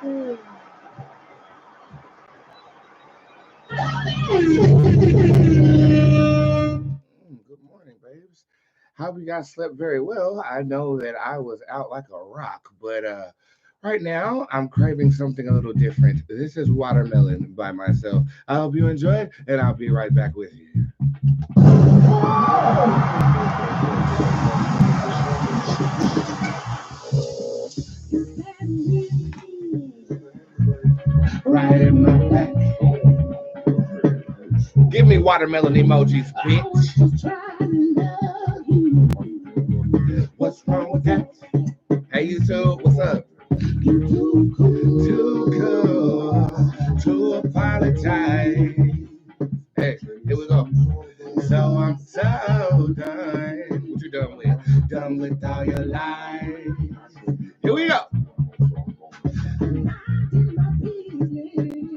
Mm. Good morning, babes. Hope you guys slept very well. I know that I was out like a rock, but right now I'm craving something a little different. This is watermelon by myself. I hope you enjoy it, and I'll be right back with you. Right in my back. Give me watermelon emojis, bitch. What's wrong with that? Hey, YouTube, what's up? Too cool to apologize. Hey, here we go. So I'm so done. What you done with? Done with all your lies. Here we go.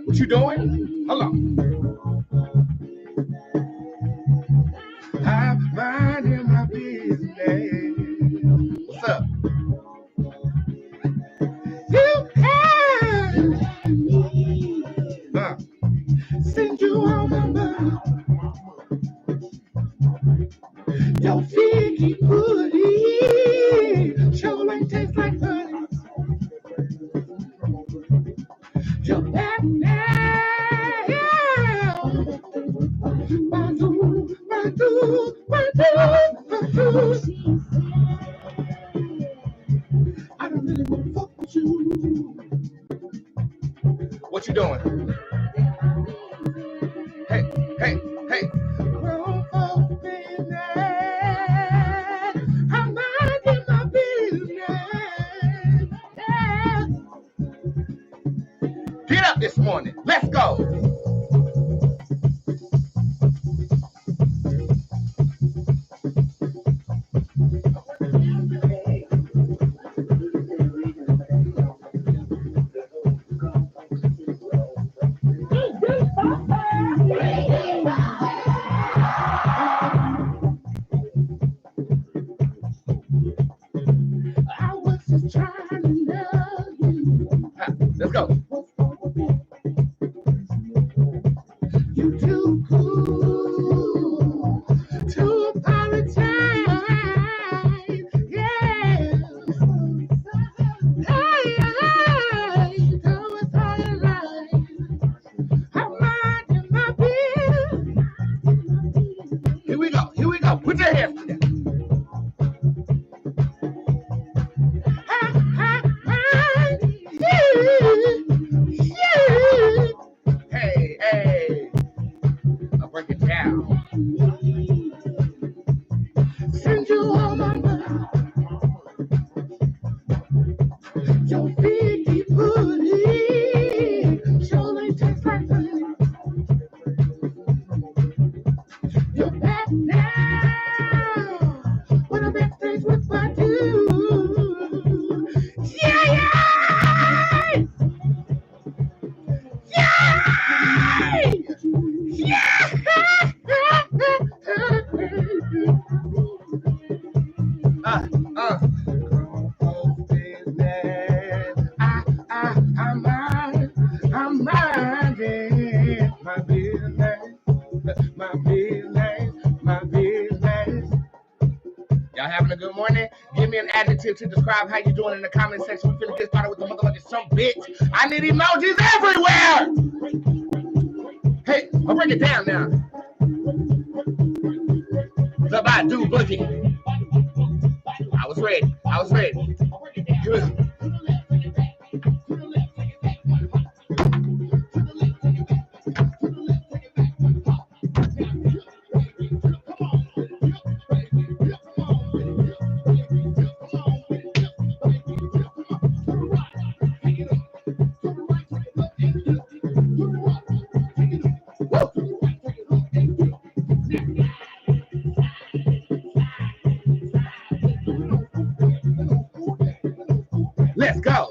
What you doing? Hold on. I'm minding my business. What's up? You can send you all my money. Your figgy pudding sure ain't taste like honey. Your back now. Badu, badu, badu, badu. I don't really want to fuck with you. What you doing? Hey, hey, hey. Grown folks business. I'm minding my business. Yeah. Get up this morning. Let's go. I was just trying to love you. Let's go. You too cool to apologize. Yeah. Hey, you know it's all your life. I'm minding my business. Here we go. Here we go. Put your hands together. Hey, hey. I'll break it down. Send you all my money. Your figgy pudding sure ain't taste like honey. You're back now. When I'm backstage with my dude. Yeah, yeah! Yeah! Yeah! uh, uh. I'm minding my business, my business, my business. Y'all having a good morning? Give me an adjective to describe how you doing in the comment section. We finna get started with the motherfucking some bitch. I need emojis everywhere. Hey, I'll break it down now. The Badu Boogie. I was ready. I was ready. Good. Let's go.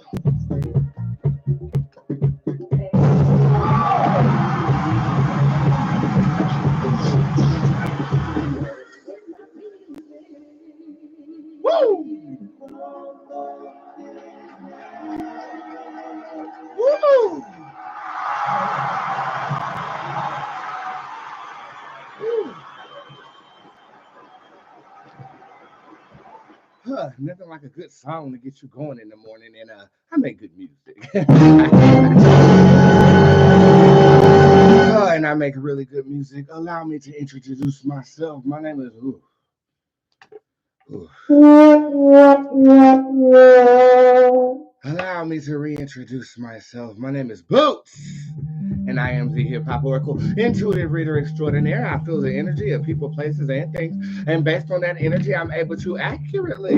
Woo! Nothing like a good song to get you going in the morning, and I make good music. And I make really good music. Allow me to introduce myself. My name is Allow me to reintroduce myself. My name is Boots, and I am the hip hop oracle, intuitive reader extraordinaire. I feel the energy of people, places, and things, and based on that energy, I'm able to accurately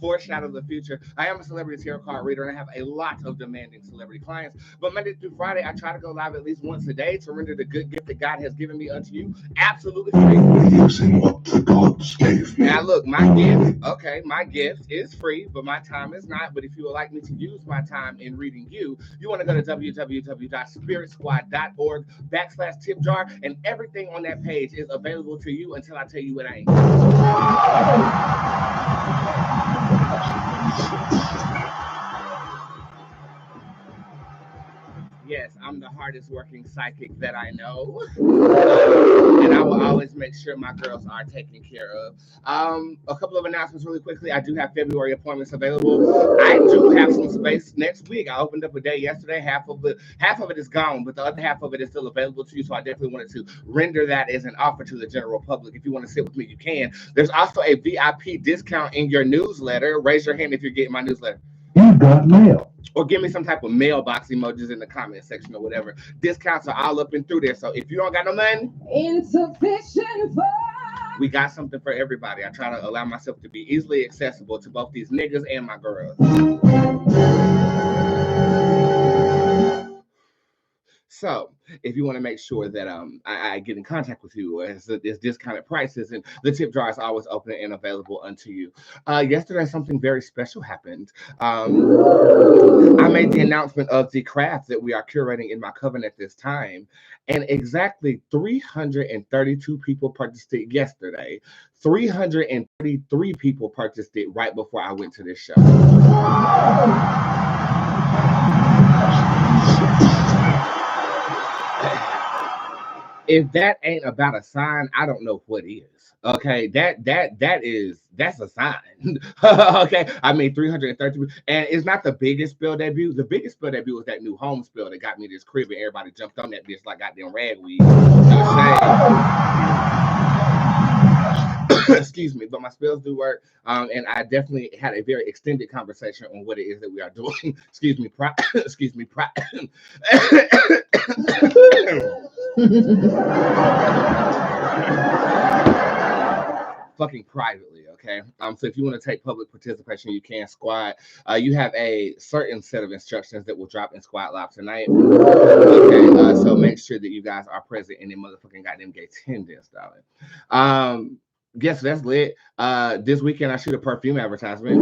foreshadow the future. I am a celebrity tarot card reader, and I have a lot of demanding celebrity clients. But Monday through Friday, I try to go live at least once a day to render the good gift that God has given me unto you absolutely free. Using what the gods gave me. Now, look, my gift is free, but my time is not. But if you would like me to use my time in reading you, you want to go to www.spiritsquad.org/tipjar, and everything on that page is available to you until I tell you it ain't. Yes, I'm the hardest working psychic that I know. And I will always make sure my girls are taken care of. A couple of announcements really quickly. I do have February appointments available. I do have some space next week. I opened up a day yesterday. Half of it is gone, but the other half of it is still available to you. So I definitely wanted to render that as an offer to the general public. If you want to sit with me, you can. There's also a VIP discount in your newsletter. Raise your hand if you're getting my newsletter. You got mail. Or give me some type of mailbox emojis in the comment section or whatever. Discounts are all up and through there. So if you don't got no money, insufficient funds, we got something for everybody. I try to allow myself to be easily accessible to both these niggas and my girls. So, if you want to make sure that I get in contact with you, as discounted prices, and the tip jar is always open and available unto you. Yesterday, something very special happened. I made the announcement of the craft that we are curating in my coven at this time, and exactly 332 people participated yesterday. 333 people participated right before I went to this show. If that ain't about a sign, I don't know what is. Okay, that's a sign. Okay, I mean 330, and it's not the biggest spell debut. The biggest spell debut was that new home spell that got me this crib, and everybody jumped on that bitch like goddamn ragweed. Excuse me, but my spells do work, and I definitely had a very extended conversation on what it is that we are doing. Excuse me, excuse me, fucking privately, okay? So if you want to take public participation, you can squad. You have a certain set of instructions that will drop in Squad Live tonight. Okay, so make sure that you guys are present in the motherfucking goddamn gay attendance, darling. Guess that's lit. This weekend I shoot a perfume advertisement.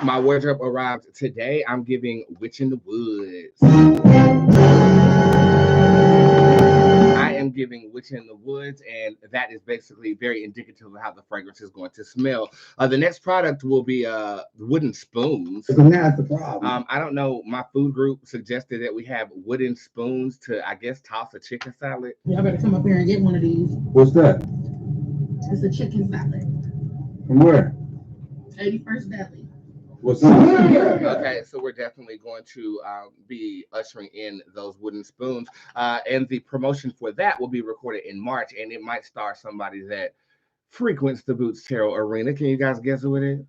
My wardrobe arrived today. I'm giving Witch in the Woods. I am giving Witch in the Woods, and that is basically very indicative of how the fragrance is going to smell. The next product will be wooden spoons. That's the problem. I don't know. My food group suggested that we have wooden spoons to, I guess, toss a chicken salad. Y'all better come up here and get one of these. What's that? It's a chicken salad. From where? 81st Deli. What's that? Okay, so we're definitely going to be ushering in those wooden spoons. And the promotion for that will be recorded in March, and it might star somebody that frequents the Boots Tarot Arena. Can you guys guess who it is?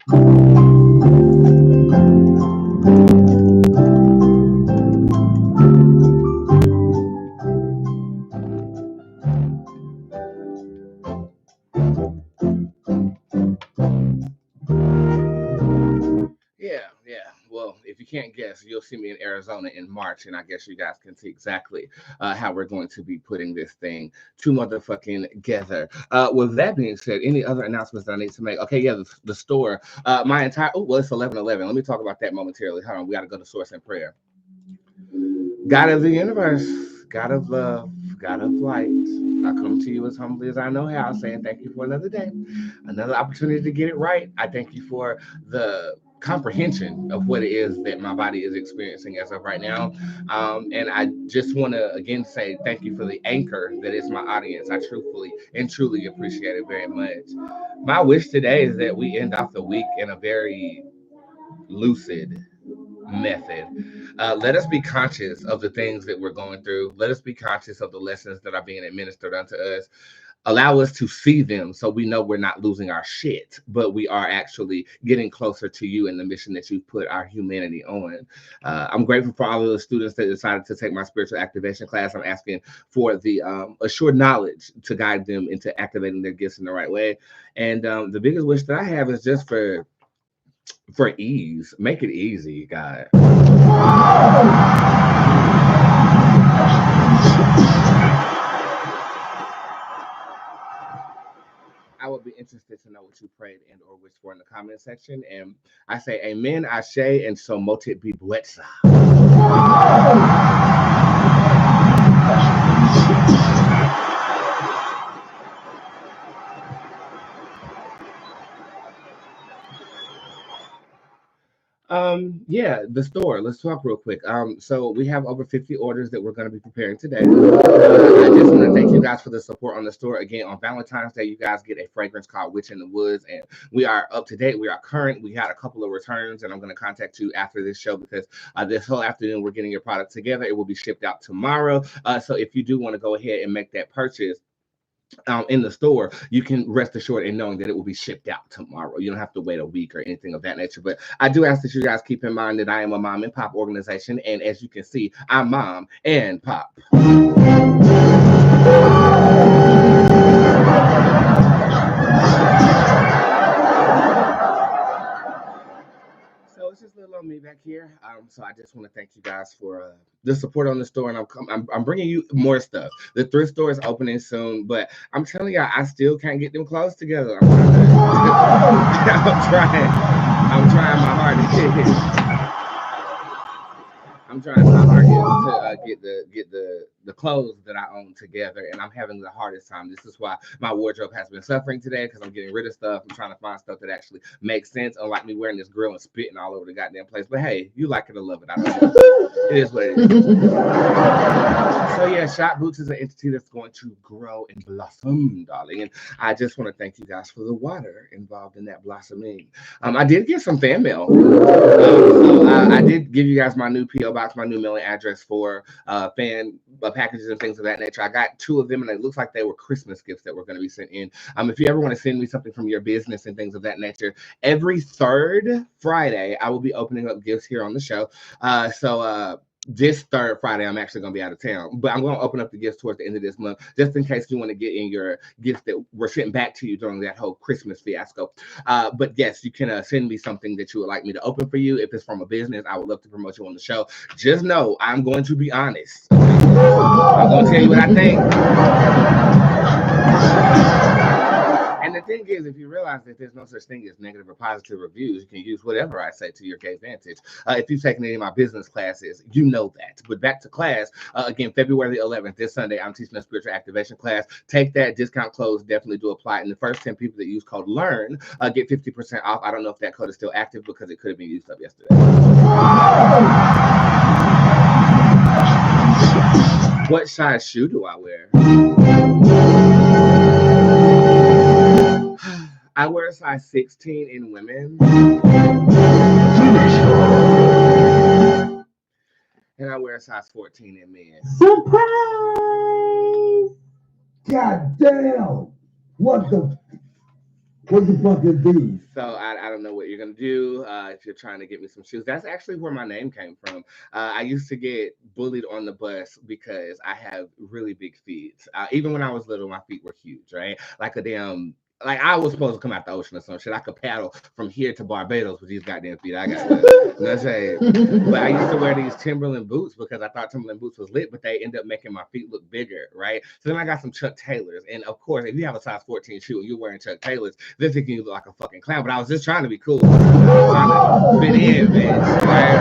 Yeah. Well, if you can't guess, you'll see me in Arizona in March, and I guess you guys can see exactly how we're going to be putting this thing to motherfucking together. With that being said, any other announcements that I need to make? Okay, yeah, the store. It's 11:11. Let me talk about that momentarily. Hold on, we got to go to source and prayer. God of the universe, God of love, God of light, I come to you as humbly as I know how, saying thank you for another day, another opportunity to get it right. I thank you for the comprehension of what it is that my body is experiencing as of right now. And I just want to again say thank you for the anchor that is my audience. I truthfully and truly appreciate it very much. My wish today is that we end off the week in a very lucid method. Let us be conscious of the things that we're going through. Let us be conscious of the lessons that are being administered unto us. Allow us to see them so we know we're not losing our shit, but we are actually getting closer to you and the mission that you've put our humanity on. I'm grateful for all of the students that decided to take my spiritual activation class. I'm asking for the assured knowledge to guide them into activating their gifts in the right way. And the biggest wish that I have is just for ease. Make it easy, God. I would be interested to know what you prayed and or wished for in the comment section. And I say amen, ashe, and so mote be Bootzé. Yeah, the store. Let's talk real quick. So we have over 50 orders that we're going to be preparing today. I just want to thank you guys for the support on the store. Again, on Valentine's Day, you guys get a fragrance called Witch in the Woods, and we are up to date. We are current. We had a couple of returns, and I'm going to contact you after this show because this whole afternoon we're getting your product together. It will be shipped out tomorrow. So if you do want to go ahead and make that purchase in the store, you can rest assured in knowing that it will be shipped out tomorrow. You don't have to wait a week or anything of that nature. But I do ask that you guys keep in mind that I am a mom and pop organization, and as you can see, I'm mom and pop. So it's just little on me back here. So I just want to thank you guys for the support on the store, and I'm bringing you more stuff. The thrift store is opening soon, but I'm telling y'all, I still can't get them clothes together. I'm trying my hardest. I'm trying my hardest to get the clothes that I own together, and I'm having the hardest time. This is why my wardrobe has been suffering today, because I'm getting rid of stuff. I'm trying to find stuff that actually makes sense, unlike me wearing this grill and spitting all over the goddamn place. But hey, you like it or love it. I don't know. It is what it is. So yeah, Shop Boots is an entity that's going to grow and blossom, darling. And I just want to thank you guys for the water involved in that blossoming. I did get some fan mail. I did give you guys my new P.O. box, my new mailing address for fan packages and things of that nature. I got 2 of them, and it looks like they were Christmas gifts that were going to be sent in. If you ever want to send me something from your business and things of that nature, every 3rd Friday, I will be opening up gifts here on the show. This 3rd Friday, I'm actually going to be out of town, but I'm going to open up the gifts towards the end of this month, just in case you want to get in your gifts that were sent back to you during that whole Christmas fiasco. But yes, you can send me something that you would like me to open for you. If it's from a business, I would love to promote you on the show. Just know I'm going to be honest. I'm going to tell you what I think. And the thing is, if you realize that there's no such thing as negative or positive reviews, you can use whatever I say to your gay advantage. If you've taken any of my business classes, you know that. But back to class, again, February the 11th, this Sunday, I'm teaching a spiritual activation class. Take that. Discount codes definitely do apply. And the first 10 people that use code LEARN get 50% off. I don't know if that code is still active because it could have been used up yesterday. What size shoe do I wear? I wear a size 16 in women. And I wear a size 14 in men. Surprise! God damn! What the fuck is these? So I don't know what you're gonna do if you're trying to get me some shoes. That's actually where my name came from. I used to get bullied on the bus because I have really big feet. Even when I was little, my feet were huge, right? Like a damn. Like I was supposed to come out the ocean or some shit. I could paddle from here to Barbados with these goddamn feet I got. You know what I'm saying? But I used to wear these Timberland boots because I thought Timberland boots was lit, but they end up making my feet look bigger, right? So then I got some Chuck Taylors. And of course, if you have a size 14 shoe and you're wearing Chuck Taylors, they're thinking you look like a fucking clown. But I was just trying to be cool. I was trying to fit in, bitch. Right?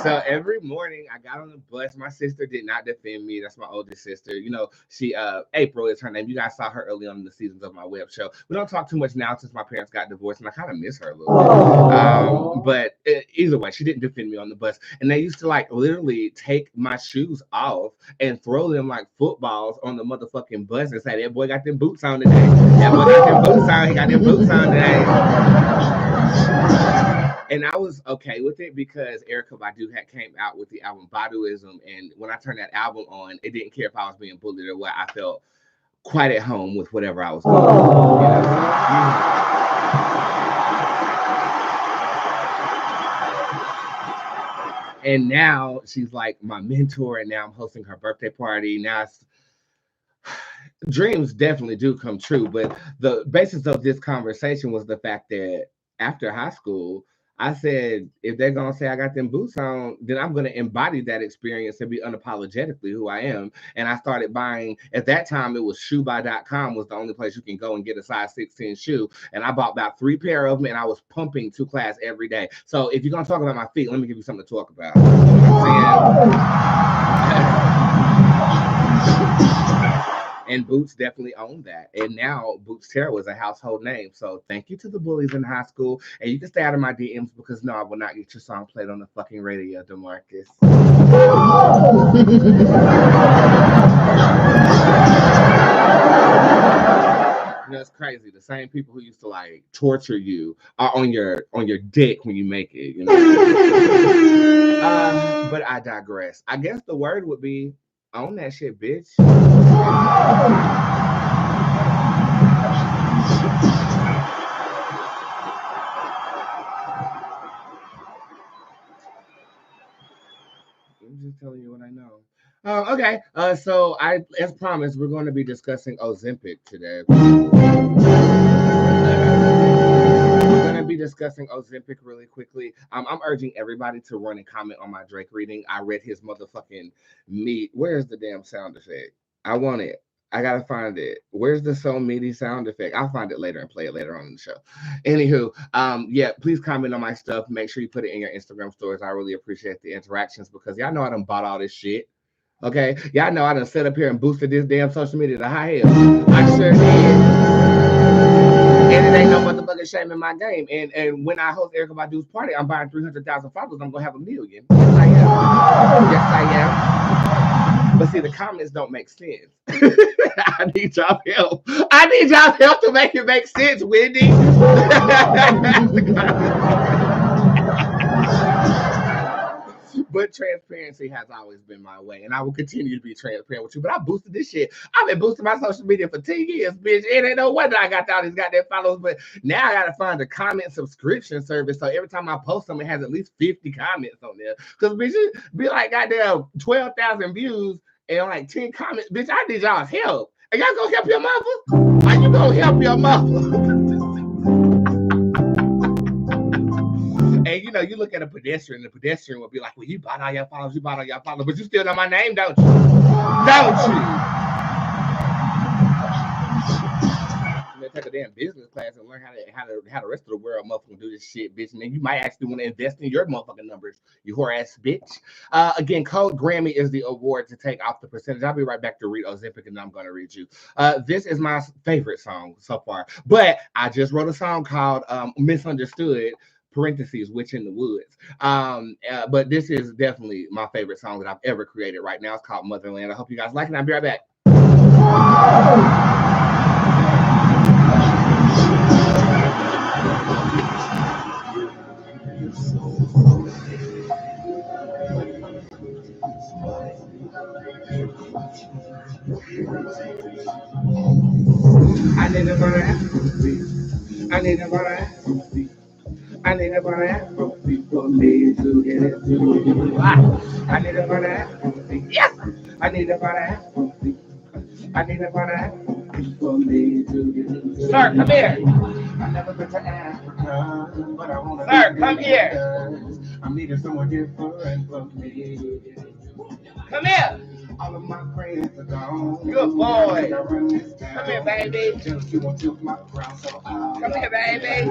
So every morning I got on the bus. My sister did not defend me. That's my oldest sister. You know, she April is her name. You guys saw her early on in the seasons of my web show. We don't talk too much now since my parents got divorced, and I kind of miss her a little bit. But either way, she didn't defend me on the bus. And they used to like literally take my shoes off and throw them like footballs on the motherfucking bus and say, "That boy got them boots on today. That boy got them boots on. He got them boots on today." And I was okay with it because Erykah Badu had came out with the album Baduism, and when I turned that album on, it didn't care if I was being bullied or what. I felt quite at home with whatever I was doing. And now she's like my mentor, and now I'm hosting her birthday party. Now dreams definitely do come true, but the basis of this conversation was the fact that after high school, I said, if they're gonna say I got them boots on, then I'm gonna embody that experience and be unapologetically who I am. And I started buying, at that time it was shoebuy.com was the only place you can go and get a size 16 shoe. And I bought about 3 pair of them, and I was pumping to class every day. So if you're gonna talk about my feet, let me give you something to talk about. And Boots definitely owned that. And now Bootzé was a household name. So thank you to the bullies in high school. And you can stay out of my DMs because no, I will not get your song played on the fucking radio, DeMarcus. You know, it's crazy. The same people who used to like torture you are on your dick when you make it, you know. But I digress. I guess the word would be own that shit, bitch. I'm just telling you what I know. Okay. So as promised, we're going to be discussing Ozempic today. Be discussing Ozempic really quickly. I'm urging everybody to run and comment on my Drake reading. I read his motherfucking meat. Where's the damn sound effect? I want it. I gotta find it. Where's the so meaty sound effect? I'll find it later and play it later on in the show. Anywho, yeah, please comment on my stuff. Make sure you put it in your Instagram stories. I really appreciate the interactions because y'all know I done bought all this shit. Okay, y'all know I done set up here and boosted this damn social media to high hell. I sure did. And it ain't no motherfucking shame in my game. And when I host Erykah Badu's party, I'm buying 300,000 followers. I'm gonna have 1 million. Yes, I am. Yes, I am. But see, the comments don't make sense. I need y'all help. I need y'all help to make it make sense, Wendy. But transparency has always been my way, and I will continue to be transparent with you. But I boosted this shit. I've been boosting my social media for 10 years, bitch. It ain't no wonder I got all these goddamn followers. But now I gotta find a comment subscription service. So every time I post something, it has at least 50 comments on there. Because bitch, it be like goddamn 12,000 views and like 10 comments. Bitch, I need y'all's help. Are y'all gonna help your mother? Are you gonna help your mother? And you know, you look at a pedestrian, the pedestrian will be like, well, you bought all your followers, but you still know my name, don't you? Don't you? You take a damn business class and learn how the rest of the world motherfucking do this shit, bitch. And then you might actually want to invest in your motherfucking numbers, you whore ass bitch. Again, code Grammy is the award to take off the percentage. I'll be right back to read Ozempic, and then I'm gonna read you. This is my favorite song so far, but I just wrote a song called Misunderstood. Parentheses, Witch in the Woods. But this is definitely my favorite song that I've ever created right now. It's called Motherland. I hope you guys like it. I'll be right back. I need a Afrobeat. I need a Afrobeat. I need a Afrobeat for me to get it through. I need a Afrobeat. Yes! I need a Afrobeat. I need a Afrobeat for me to get it through. Sir, come here. I never been to Africa, but I want to. Sir, come here. I'm needing someone different from me. Come here. All of my friends are gone. Good boy. Come here, baby. Just you want to my crown, so come here, baby.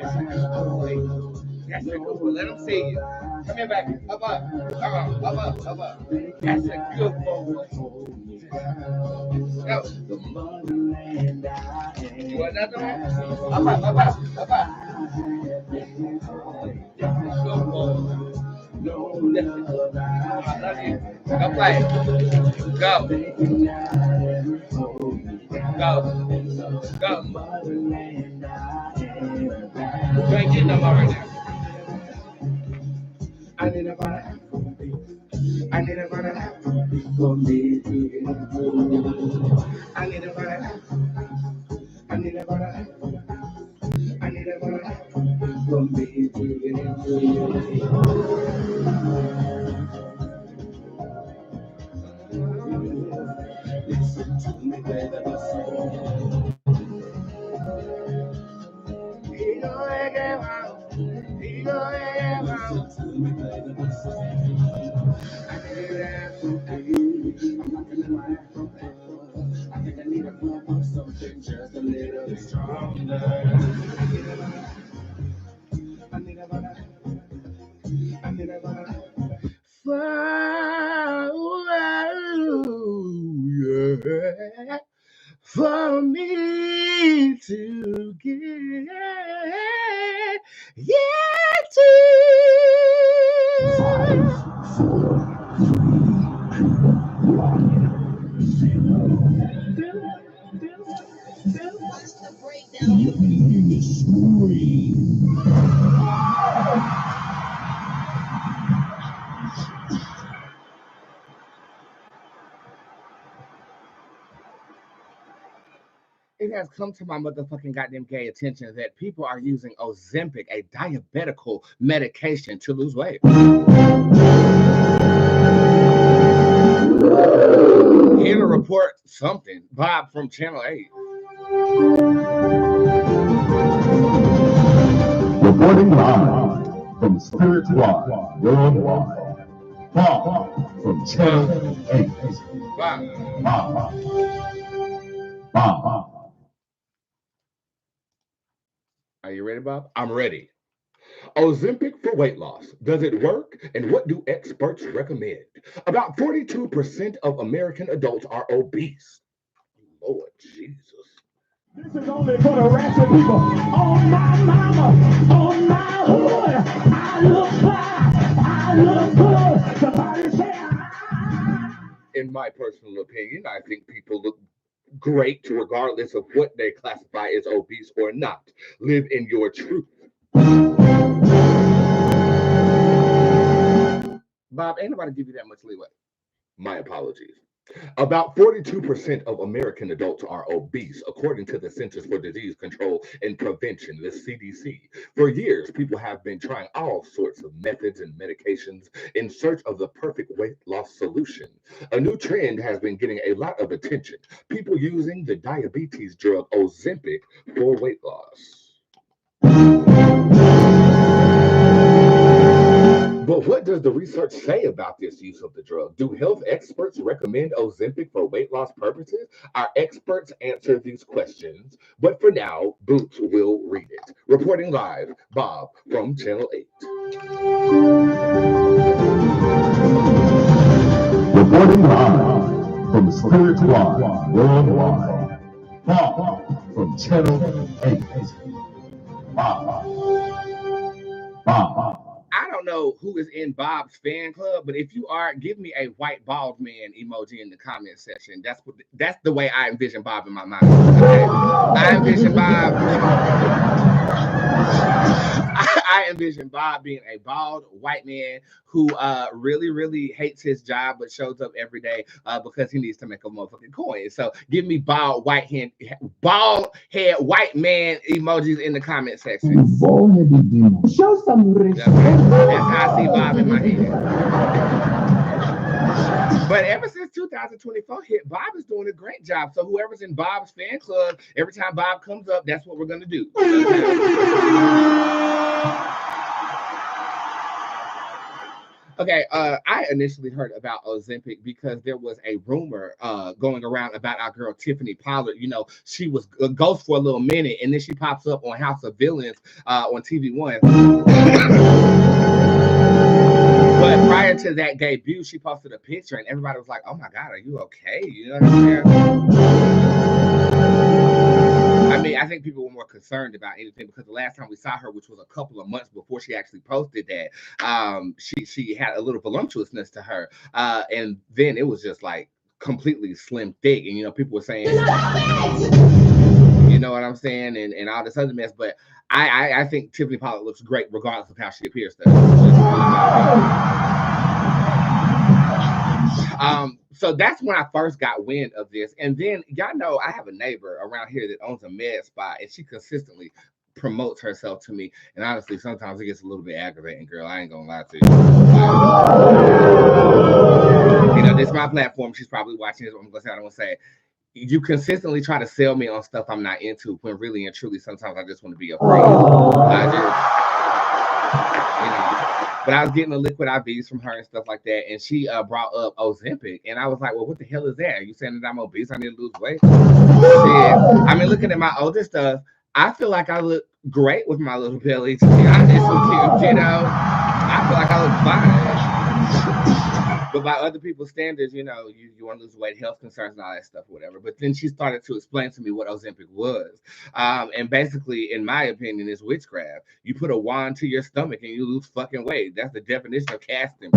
That's a good one. Let them see you. Come here, baby. Up. That's a good boy. Go. You want another one? Up. Good boy. Listen. I love you. Go play. Go. You ain't getting no more right now. I need a Afrobeat for me. I need a Afrobeat for me. Listen to me, baby. I think I need a pump or something just a little bit stronger. I need a for me to get to. 5, 4, 3, 2, 1. What's the breakdown? Let me hear you scream. It has come to my motherfucking goddamn gay attention that people are using Ozempic, a diabetical medication, to lose weight. Here to report something, Bob from Channel 8. Reporting live from Spirit Squad Worldwide. Bob from Channel 8. Bob. Are you ready, Bob? I'm ready. Ozempic for weight loss. Does it work? And what do experts recommend? About 42% of American adults are obese. Lord Jesus. This is only for the ratchet people. On my mama, on my hood, I look fly, I look good. Somebody say In my personal opinion, I think people look great regardless of what they classify as obese or not. Live in your truth. Bob, ain't nobody give you that much leeway. My apologies. About 42% of American adults are obese, according to the Centers for Disease Control and Prevention, the CDC. For years, people have been trying all sorts of methods and medications in search of the perfect weight loss solution. A new trend has been getting a lot of attention. People using the diabetes drug Ozempic for weight loss. But what does the research say about this use of the drug? Do health experts recommend Ozempic for weight loss purposes? Our experts answer these questions. But for now, Bootz will read it. Reporting live, Bob from Channel 8. Reporting live from Spirit Squad Worldwide. Bob from Channel 8. Bob. I don't know who is in Bob's fan club, but if you are, give me a white bald man emoji in the comment section. That's the way I envision Bob in my mind. Okay? I envision Bob being a bald white man who really, really hates his job but shows up every day because he needs to make a motherfucking coin. So give me bald head white man emojis in the comment section. Show some respect. That's how I see Bob in my head. But ever since 2024 hit, Bob is doing a great job. So whoever's in Bob's fan club, every time Bob comes up, that's what we're going to do. Okay, I initially heard about Ozempic because there was a rumor going around about our girl Tiffany Pollard. You know, she was a ghost for a little minute, and then she pops up on House of Villains on TV One. But prior to that debut, she posted a picture, and everybody was like, "Oh my God, are you okay?" You know what I'm saying? I mean, I think people were more concerned about anything because the last time we saw her, which was a couple of months before she actually posted that, she had a little voluptuousness to her, and then it was just like completely slim thick, and you know, people were saying, you know what I'm saying, and all this other mess. But I think Tiffany Pollard looks great regardless of how she appears to us. So that's when I first got wind of this. And then y'all know I have a neighbor around here that owns a med spa, and she consistently promotes herself to me. And honestly, sometimes it gets a little bit aggravating, girl. I ain't gonna lie to you. You know, this is my platform. She's probably watching this. I'm gonna say I don't want to say. You consistently try to sell me on stuff I'm not into, when really and truly sometimes I just want to be a friend. I just, you know. But I was getting the liquid IVs from her and stuff like that, and she brought up Ozempic, and I was like, "Well, what the hell is that? Are you saying that I'm obese? I need to lose weight?" I mean, looking at my older stuff, I feel like I look great with my little belly. To be honest with you, you know, I feel like I look fine. But by other people's standards, you know, you want to lose weight, health concerns, and all that stuff, or whatever. But then she started to explain to me what Ozempic was. And basically, in my opinion, is witchcraft. You put a wand to your stomach and you lose fucking weight. That's the definition of casting.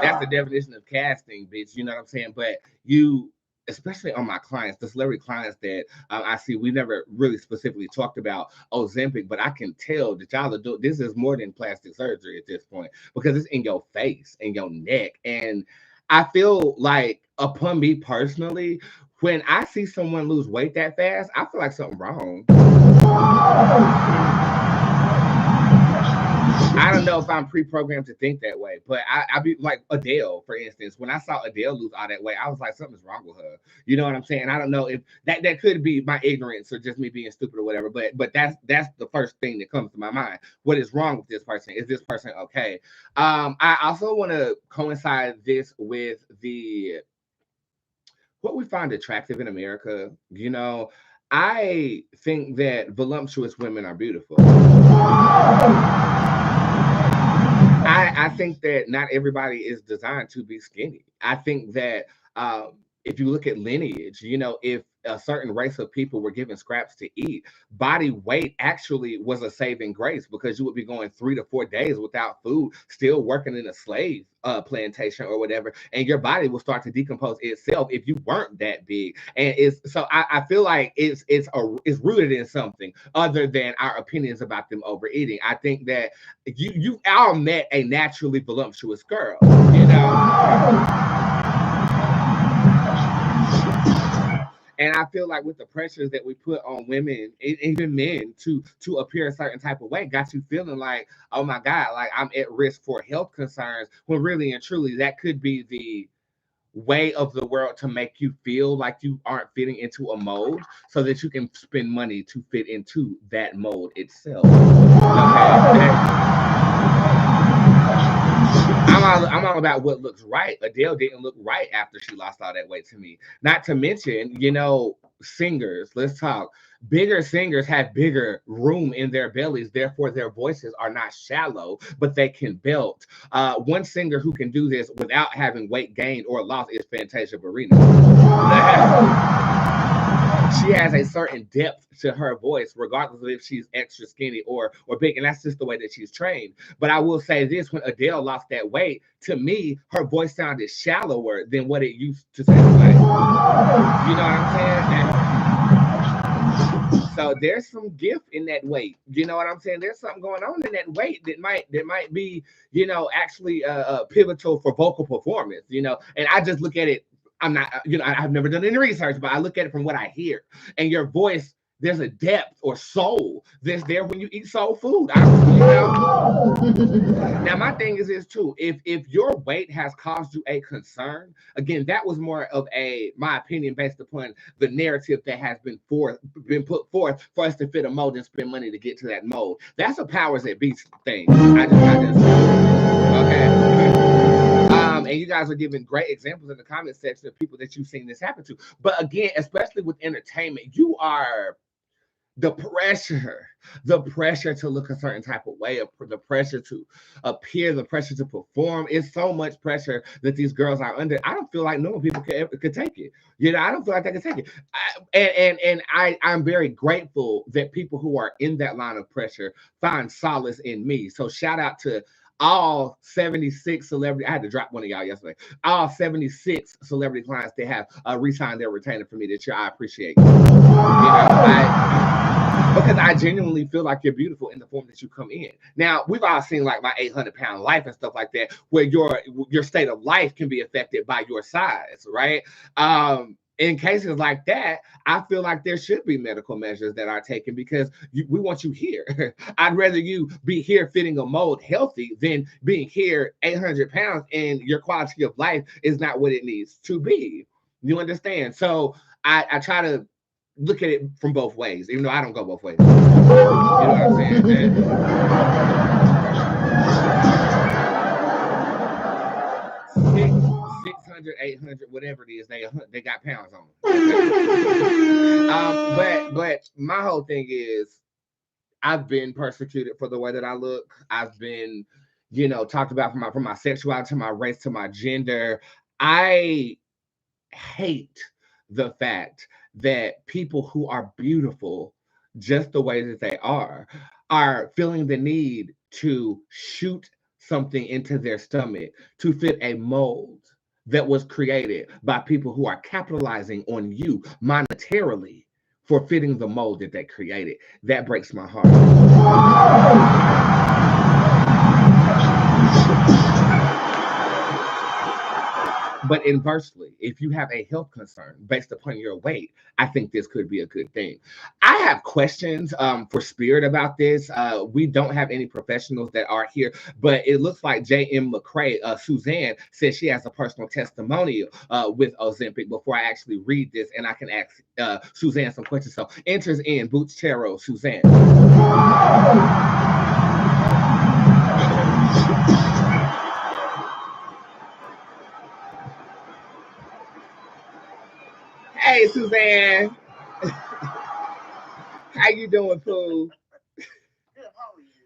That's the definition of casting, bitch. You know what I'm saying? But you, especially on my clients, the celebrity clients that I see, we never really specifically talked about Ozempic, but I can tell that y'all are doing this is more than plastic surgery at this point, because it's in your face and your neck. And I feel like, upon me personally, when I see someone lose weight that fast, I feel like something wrong. I don't know if I'm pre-programmed to think that way, but I be like Adele, for instance. When I saw Adele lose all that weight, I was like, something's wrong with her. You know what I'm saying? I don't know if that could be my ignorance or just me being stupid or whatever. But that's the first thing that comes to my mind. What is wrong with this person? Is this person okay? I also want to coincide this with what we find attractive in America. You know, I think that voluptuous women are beautiful. I think that not everybody is designed to be skinny. I think that if you look at lineage, you know, if a certain race of people were given scraps to eat, body weight actually was a saving grace, because you would be going 3 to 4 days without food, still working in a slave plantation or whatever, and your body will start to decompose itself if you weren't that big. And it's so I feel like it's rooted in something other than our opinions about them overeating. I think that you all met a naturally voluptuous girl, you know. And I feel like with the pressures that we put on women, even men, to appear a certain type of way, got you feeling like, oh my God, like I'm at risk for health concerns, when really and truly that could be the way of the world to make you feel like you aren't fitting into a mold, so that you can spend money to fit into that mold itself. Okay. I'm all about what looks right. Adele didn't look right after she lost all that weight to me. Not to mention, you know, singers. Let's talk. Bigger singers have bigger room in their bellies. Therefore, their voices are not shallow, but they can belt. One singer who can do this without having weight gain or loss is Fantasia Barrina. She has a certain depth to her voice, regardless of if she's extra skinny or big, and that's just the way that she's trained. But I will say this: when Adele lost that weight, to me, her voice sounded shallower than what it used to sound like. You know what I'm saying? So there's some gift in that weight. You know what I'm saying? There's something going on in that weight that might be, you know, actually pivotal for vocal performance. You know, and I just look at it. I'm not, you know, I've never done any research, but I look at it from what I hear. And your voice there's a depth or soul that's there when you eat soul food. Now my thing is this too. If your weight has caused you a concern, again, that was more of my opinion based upon the narrative that has been put forth for us to fit a mold and spend money to get to that mold. That's a powers that be thing. I just got this. Okay. And you guys are giving great examples in the comment section of people that you've seen this happen to. But again, especially with entertainment, you are the pressure to look a certain type of way, the pressure to appear, the pressure to perform. It's so much pressure that these girls are under. I don't feel like normal people could take it. I don't feel like they can take it. I'm very grateful that people who are in that line of pressure find solace in me. So shout out to all 76 celebrity. I had to drop one of y'all yesterday. All 76 celebrity clients that have re-signed their retainer for me this year. I appreciate you. Because I genuinely feel like you're beautiful in the form that you come in. Now, we've all seen like my 800-pound life and stuff like that, where your state of life can be affected by your size, right? In cases like that, I feel like there should be medical measures that are taken because we want you here. I'd rather you be here fitting a mold healthy than being here 800 pounds and your quality of life is not what it needs to be. You understand? So I try to look at it from both ways, even though I don't go both ways. You know what I'm saying? 600, 800, whatever it is, they got pounds on them. But my whole thing is, I've been persecuted for the way that I look. I've been, talked about from my sexuality to my race to my gender. I hate the fact that people who are beautiful just the way that they are feeling the need to shoot something into their stomach to fit a mold that was created by people who are capitalizing on you monetarily for fitting the mold that they created. That breaks my heart. But inversely, if you have a health concern based upon your weight, I think this could be a good thing. I have questions for Spirit about this. We don't have any professionals that are here, but it looks like J.M. McCrae, Suzanne, says she has a personal testimonial with Ozempic before I actually read this, and I can ask Suzanne some questions. So enters in Bootzé, Suzanne. Hey, Suzanne. How you doing, Pooh?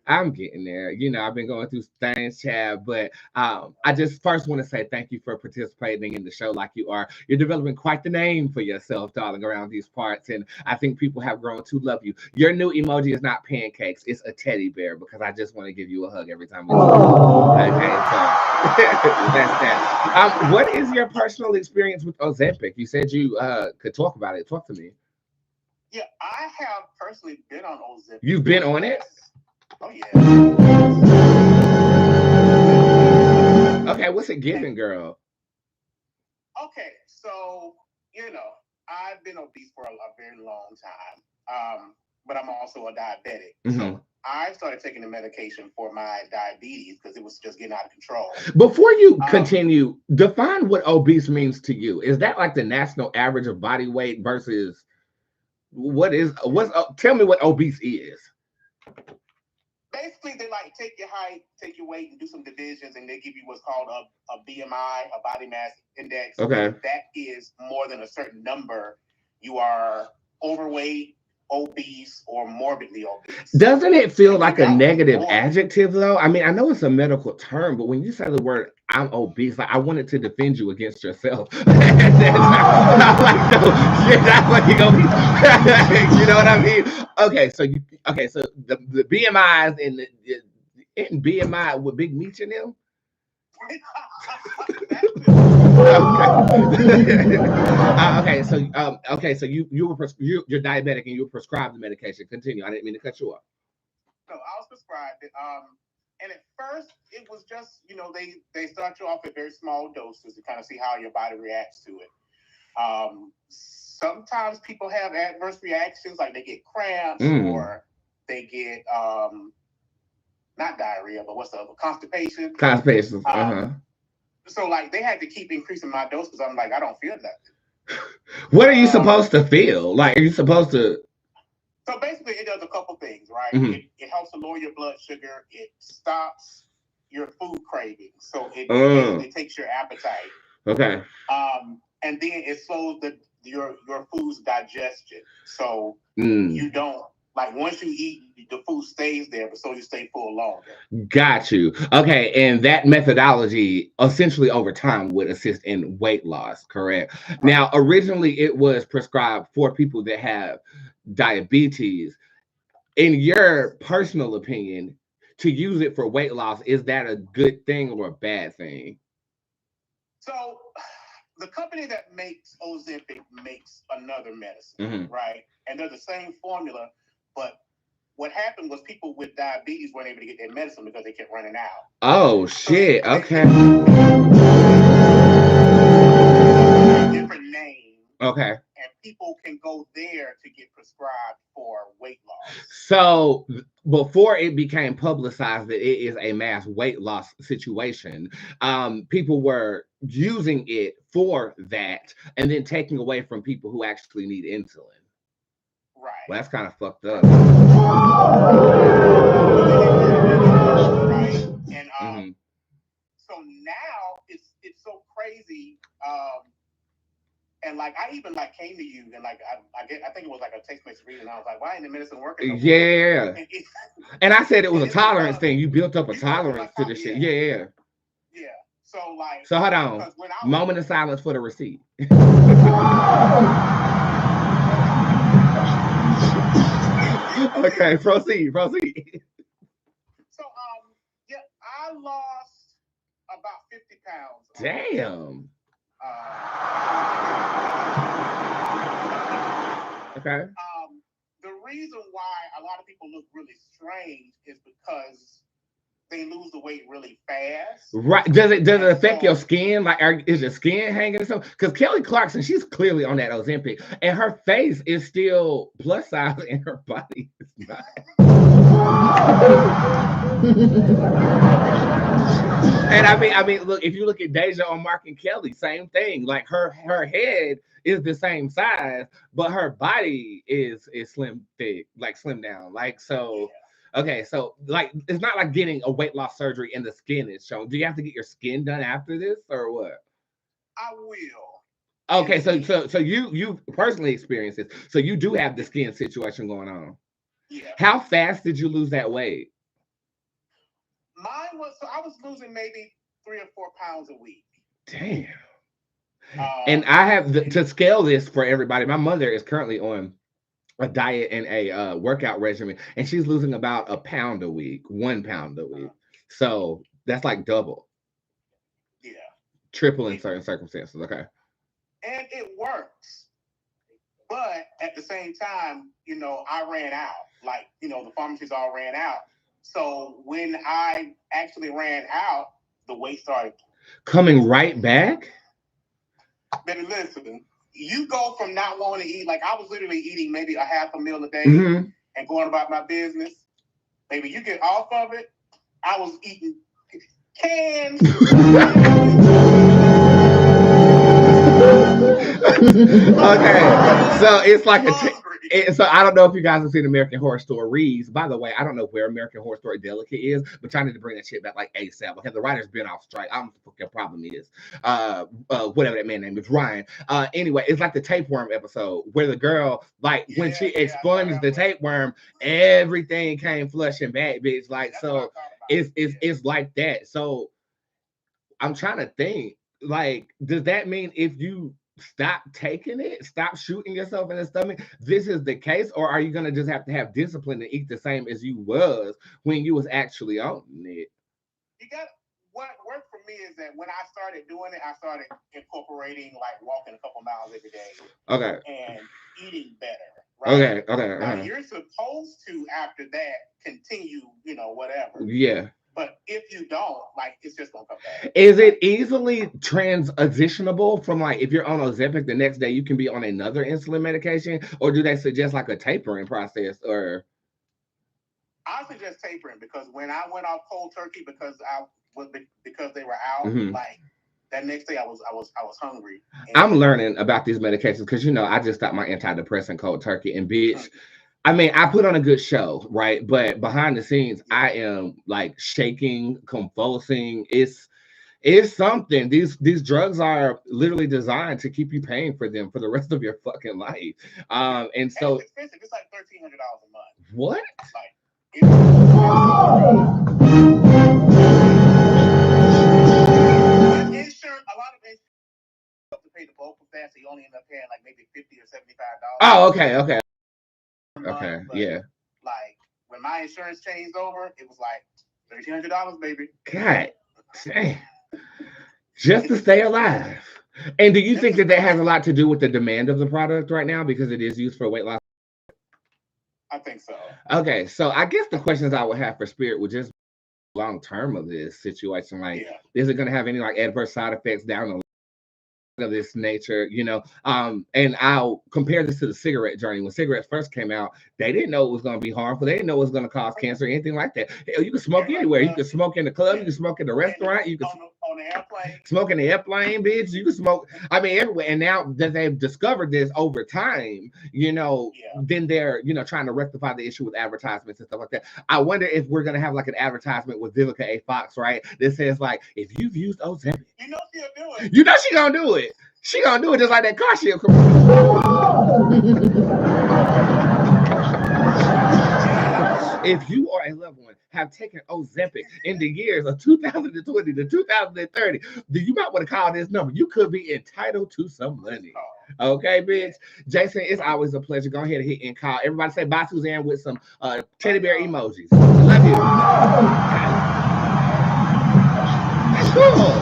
I'm getting there. I've been going through things, Chad, but I just first want to say thank you for participating in the show like you are. You're developing quite the name for yourself, darling, around these parts, and I think people have grown to love you. Your new emoji is not pancakes, it's a teddy bear because I just want to give you a hug every time we talk. Okay, so that's that. What is your personal experience with Ozempic? You said you could talk about it. Talk to me. Yeah, I have personally been on Ozempic. You've been on it? Oh, yeah. Okay, what's it giving, girl? Okay, so, I've been obese for a very long time, but I'm also a diabetic. Mm-hmm. So I started taking the medication for my diabetes because it was just getting out of control. Before you continue, define what obese means to you. Is that like the national average of body weight versus tell me what obese is? Basically, they take your height, take your weight, and do some divisions, and they give you what's called a BMI, a body mass index. Okay. If that is more than a certain number, you are overweight, obese, or morbidly obese. Doesn't it feel like a negative adjective, though? I mean, I know it's a medical term, but when you say the word "I'm obese," I wanted to defend you against yourself. That's what you're gonna be. You know what I mean? Okay, so the BMIs and BMI with big meat in them. So you're diabetic and you were prescribed the medication. Continue. I didn't mean to cut you off. No, I was prescribed it. And at first it was just, they start you off at very small doses to kind of see how your body reacts to it. Sometimes people have adverse reactions, like they get cramps or they get not diarrhea, but what's the other? Constipation. Constipation. So like they had to keep increasing my dose because I'm like, I don't feel nothing. What are you supposed to feel? Like, are you supposed to? So basically, it does a couple things, right? It helps to lower your blood sugar. It stops your food cravings, so it basically takes your appetite. Okay. And then it slows your food's digestion, so you don't like once you eat, the food stays there, but so you stay full longer. Got you. Okay, and that methodology essentially over time would assist in weight loss, correct? Right. Now, originally it was prescribed for people that have diabetes. In your personal opinion, to use it for weight loss, is that a good thing or a bad thing? So the company that makes Ozempic makes another medicine, right? And they're the same formula, but what happened was people with diabetes weren't able to get their medicine because they kept running out. Oh, shit. So okay. Different name. Okay. And people can go there to get prescribed for weight loss. So before it became publicized that it is a mass weight loss situation, people were using it for that and then taking away from people who actually need insulin. Right. Well, that's kind of fucked up. Right. And so now it's so crazy. And like I even like came to you and like I think it was like a text message reading. And I was like, why ain't the medicine working? No yeah. And I said it was a tolerance thing. You built up a tolerance to this shit. Yeah. Yeah. So like. So hold on. Moment of silence for the receipt. Okay, proceed. So yeah, I lost about 50 pounds. Damn. Okay. The reason why a lot of people look really strange is because they lose the weight really fast. Right. Does it affect your skin? Like, is your skin hanging or something? Because Kelly Clarkson, she's clearly on that Ozempic, and her face is still plus size, and her body is not. And I mean, look, if you look at Deja on Mark and Kelly, same thing. Like her head is the same size, but her body is slim thick, like slim down. Like so. Yeah. Okay, so like it's not like getting a weight loss surgery and the skin is shown. Do you have to get your skin done after this or what? I will. Okay, so you personally experienced this. So you do have the skin situation going on. Yeah. How fast did you lose that weight? Mine was I was losing maybe 3 or 4 pounds a week. Damn. And I have to scale this for everybody. My mother is currently on a diet and a workout regimen, and she's losing about 1 pound a week. So that's like double. Yeah. Triple in certain circumstances. Okay. And it works. But at the same time, I ran out. Like, the pharmacies all ran out. So when I actually ran out, the weight started coming right back. Baby, listen. You go from not wanting to eat, like I was literally eating maybe a half a meal a day and going about my business. Baby, you get off of it. I was eating cans. Okay, so it's like so I don't know if you guys have seen American Horror Stories. By the way, I don't know where American Horror Story Delicate is, but y'all need to bring that shit back like ASAP. Okay, the writer's been off strike. I don't know what the problem is. Whatever that man's name is, Ryan. Anyway, it's like the tapeworm episode where the girl, like when she expunged the tapeworm, everything came flushing back, bitch. Like so, it's like that. So I'm trying to think. Like, does that mean if you stop taking it, stop shooting yourself in the stomach, this is the case? Or are you going to just have to have discipline and eat the same as you was when you was actually on it? What worked for me is that when I started doing it, I started incorporating like walking a couple miles every day. Okay. And eating better. Right? Okay. Now you're supposed to, after that, continue, whatever. Yeah. But if you don't, like, it's just gonna come back. Is it easily transitionable from, like, if you're on Ozempic, the next day you can be on another insulin medication, or do they suggest like a tapering process? Or I suggest tapering, because when I went off cold turkey because they were out, like that next day I was hungry. I'm learning about these medications because I just stopped my antidepressant cold turkey, and bitch. I mean, I put on a good show, right? But behind the scenes, I am like shaking, convulsing. It's something. These drugs are literally designed to keep you paying for them for the rest of your fucking life. And so it's expensive. It's like $1,300 a month. What? Like, insurance. A lot of insurance have to pay the bulk of that, so you only end up paying like maybe $50 or $75. Oh, okay. Yeah. Like when my insurance changed over, it was like $1,300, baby. God damn. Just to stay alive. And do you think that has a lot to do with the demand of the product right now, because it is used for weight loss? I think so. Okay, so I guess the questions I would have for Spirit would just be long term of this situation. Like, is it going to have any like adverse side effects down the line of this nature? And I'll compare this to the cigarette journey. When cigarettes first came out, they didn't know it was going to be harmful. They didn't know it was going to cause cancer or anything like that. Hell, you can smoke anywhere. You can smoke in the club. You can smoke in the restaurant. You can on the airplane. Smoke in the airplane, bitch. You can smoke. I mean, everywhere. And now that they've discovered this over time, then they're trying to rectify the issue with advertisements and stuff like that. I wonder if we're gonna have like an advertisement with Vivica A. Fox, right? That says like, if you've used Ozempic, she'll do it. You know she gonna do it. She gonna do it just like that car shield commercial. If you or a loved one have taken Ozempic in the years of 2020 to 2030, then you might want to call this number. You could be entitled to some money. Okay, bitch. Jason, it's always a pleasure. Go ahead and hit and call. Everybody say bye, Suzanne, with some teddy bear emojis. Love you. Cool.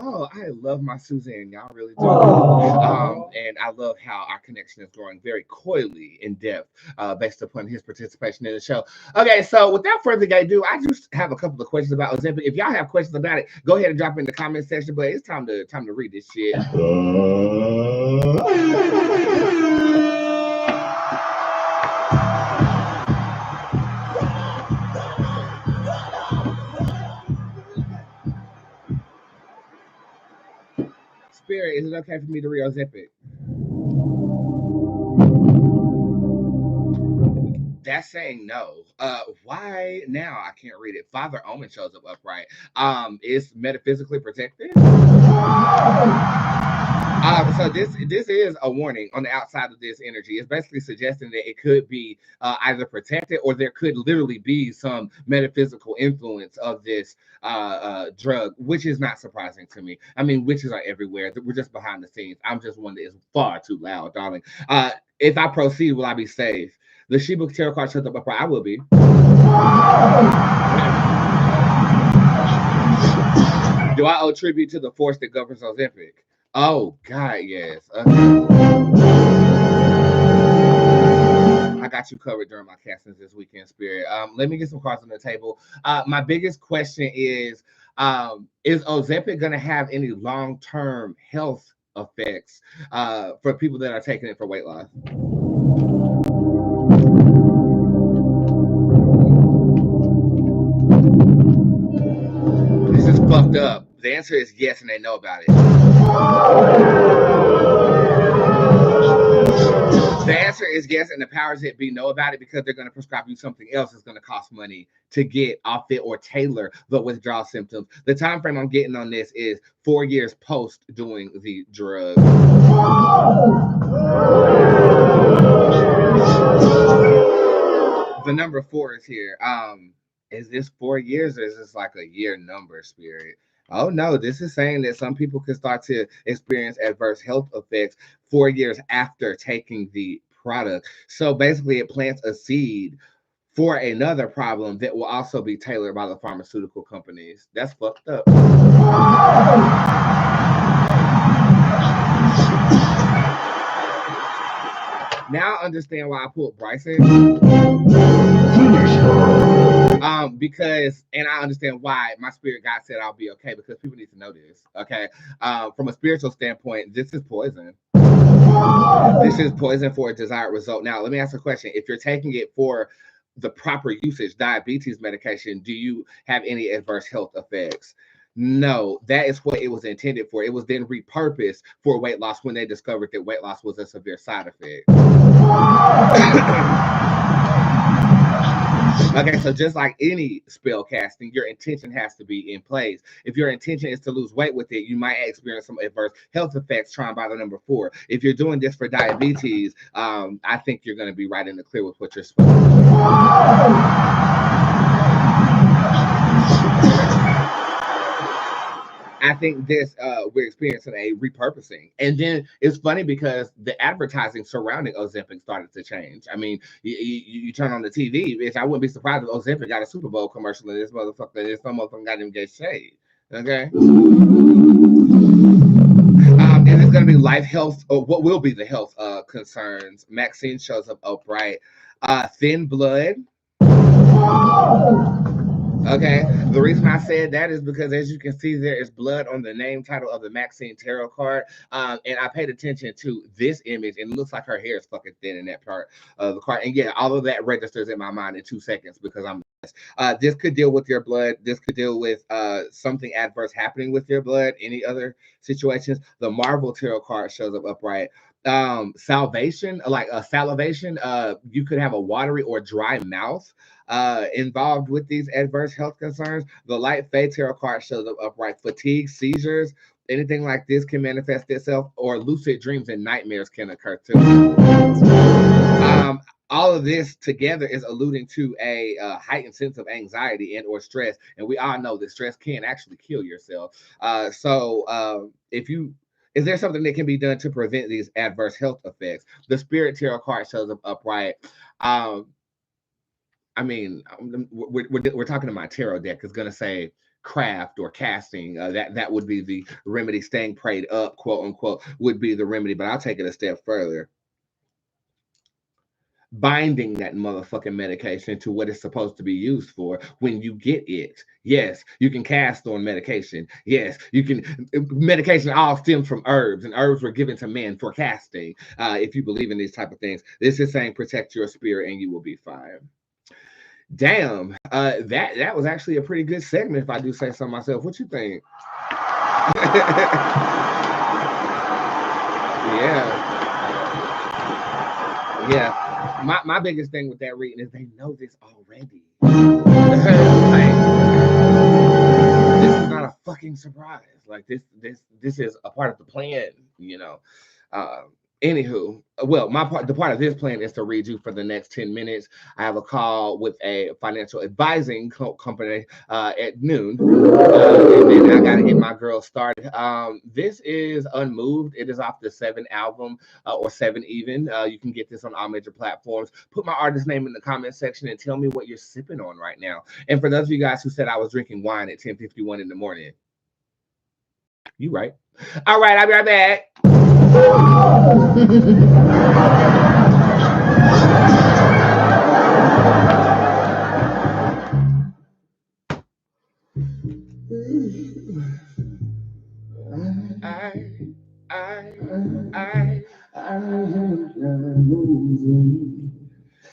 Oh, I love my Suzanne. Y'all really do. And I love how our connection is growing very coyly in depth based upon his participation in the show. Okay, so without further ado, I just have a couple of questions about Ozempic. If y'all have questions about it, go ahead and drop it in the comment section. But it's time to read this shit. Spirit, is it okay for me to read Ozempic? That's saying no. Why now? I can't read it. Father Omen shows up upright. Is metaphysically protected? So this is a warning on the outside of this energy. It's basically suggesting that it could be either protected, or there could literally be some metaphysical influence of this drug, which is not surprising to me. I mean, witches are everywhere. We're just behind the scenes. I'm just one that is far too loud, darling. If I proceed, will I be safe? The Shiba tarot card shows up upright. I will be. Do I owe tribute to the force that governs Ozempic? Oh, God, yes. I got you covered during my castings this weekend, Spirit. Let me get some cards on the table. My biggest question is Ozempic going to have any long-term health effects for people that are taking it for weight loss? This is fucked up. The answer is yes, and they know about it. The answer is yes, and the powers that be know about it, because they're going to prescribe you something else that's going to cost money to get off it or tailor the withdrawal symptoms. The time frame I'm getting on this is 4 years post doing the drug. The number 4 is here. Is this 4 years, or is this like a year number, Spirit? Oh, no, this is saying that some people can start to experience adverse health effects 4 years after taking the product. So basically, it plants a seed for another problem that will also be tailored by the pharmaceutical companies. That's fucked up. Now I understand why I pulled Bryson. Because, and I understand why my spirit God said I'll be okay, because people need to know this. Okay. From a spiritual standpoint, this is poison. This is poison for a desired result. Now, let me ask a question. If you're taking it for the proper usage, diabetes medication, do you have any adverse health effects? No, that is what it was intended for. It was then repurposed for weight loss when they discovered that weight loss was a severe side effect. Okay, so just like any spell casting, your intention has to be in place. If your intention is to lose weight with it, you might experience some adverse health effects trying by the number 4. If you're doing this for diabetes, I think you're going to be right in the clear with what you're supposed to do. I think this we're experiencing a repurposing, and then it's funny because the advertising surrounding Ozempic started to change. I mean, you turn on the TV, bitch, I wouldn't be surprised if Ozempic got a Super Bowl commercial and this motherfucker got him get shade. Okay, and it's gonna be life health, or what will be the health concerns. Maxine shows up upright, thin blood. Okay, the reason I said that is because, as you can see, there is blood on the name title of the Maxine tarot card, and I paid attention to this image, and it looks like her hair is fucking thin in that part of the card. And yeah, all of that registers in my mind in 2 seconds because I'm. This could deal with your blood. This could deal with something adverse happening with your blood. Any other situations? The Marvel tarot card shows up upright. Salvation, like a salivation. You could have a watery or dry mouth involved with these adverse health concerns. The light Fae tarot card shows up upright. Fatigue, seizures, anything like this can manifest itself, or lucid dreams and nightmares can occur too. All of this together is alluding to a heightened sense of anxiety and or stress, and we all know that stress can actually kill yourself. Is there something that can be done to prevent these adverse health effects? The Spirit tarot card shows up upright. I mean, we're talking to my tarot deck. It's going to say craft or casting. That would be the remedy. Staying prayed up, quote unquote, would be the remedy. But I'll take it a step further. Binding that motherfucking medication to what it's supposed to be used for when you get it. Yes, you can cast on medication. Yes, you can. Medication all stems from herbs, and herbs were given to men for casting. If you believe in these type of things, this is saying protect your spirit and you will be fine. Damn, that was actually a pretty good segment, if I do say so myself. What you think? Yeah. My biggest thing with that reading is they know this already. Like, this is not a fucking surprise. Like this is a part of the plan, you know. Anywho, well, the part of this plan is to read you for the next 10 minutes. I have a call with a financial advising company at noon, and then I gotta get my girl started. This is Unmoved. It is off the 7 album, or 7 even. You can get this on all major platforms. Put my artist name in the comment section and tell me what you're sipping on right now. And for those of you guys who said I was drinking wine at 10:51 in the morning, you right. All right, I'll be right back.